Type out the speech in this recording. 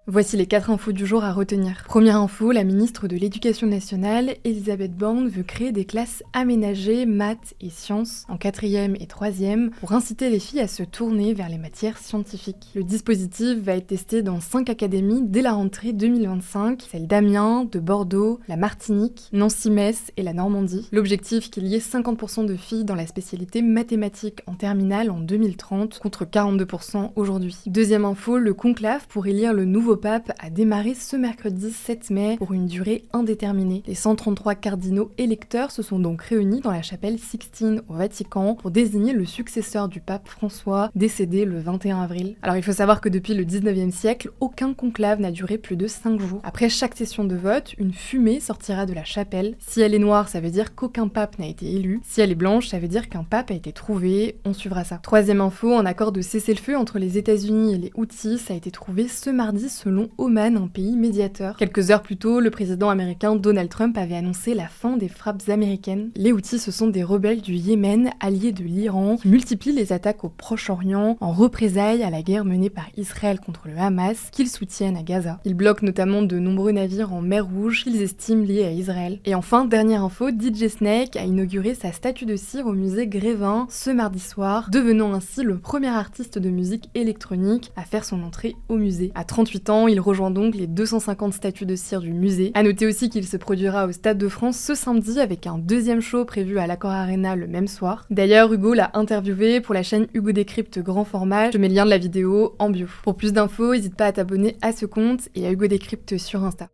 Voici les 4 infos du jour à retenir. Première info, la ministre de l'Éducation nationale, Elisabeth Borne, veut créer des classes aménagées maths et sciences en 4e et 3e pour inciter les filles à se tourner vers les matières scientifiques. Le dispositif va être testé dans 5 académies dès la rentrée 2025, celles d'Amiens, de Bordeaux, la Martinique, Nancy-Metz et la Normandie. L'objectif qu'il y ait 50% de filles dans la spécialité mathématiques en terminale en 2030 contre 42% aujourd'hui. Deuxième info, le conclave pour élire le nouveau pape a démarré ce mercredi 7 mai pour une durée indéterminée. Les 133 cardinaux électeurs se sont donc réunis dans la chapelle Sixtine au Vatican pour désigner le successeur du pape François, décédé le 21 avril. Alors il faut savoir que depuis le 19e siècle, aucun conclave n'a duré plus de 5 jours. Après chaque session de vote, une fumée sortira de la chapelle. Si elle est noire, ça veut dire qu'aucun pape n'a été élu. Si elle est blanche, ça veut dire qu'un pape a été trouvé. On suivra ça. Troisième info, un accord de cessez-le-feu entre les États-Unis et les Houthis a été trouvé ce mardi selon Oman, un pays médiateur. Quelques heures plus tôt, le président américain Donald Trump avait annoncé la fin des frappes américaines. Les Houthis, ce sont des rebelles du Yémen, alliés de l'Iran, qui multiplient les attaques au Proche-Orient en représailles à la guerre menée par Israël contre le Hamas, qu'ils soutiennent à Gaza. Ils bloquent notamment de nombreux navires en mer Rouge qu'ils estiment liés à Israël. Et enfin, dernière info, DJ Snake a inauguré sa statue de cire au musée Grévin ce mardi soir, devenant ainsi le premier artiste de musique électronique à faire son entrée au musée. À 38 ans, il rejoint donc les 250 statues de cire du musée. A noter aussi qu'il se produira au Stade de France ce samedi avec un deuxième show prévu à l'Accor Arena le même soir. D'ailleurs, Hugo l'a interviewé pour la chaîne Hugo Décrypte grand format. Je mets le lien de la vidéo en bio. Pour plus d'infos, n'hésite pas à t'abonner à ce compte et à Hugo Décrypte sur Insta.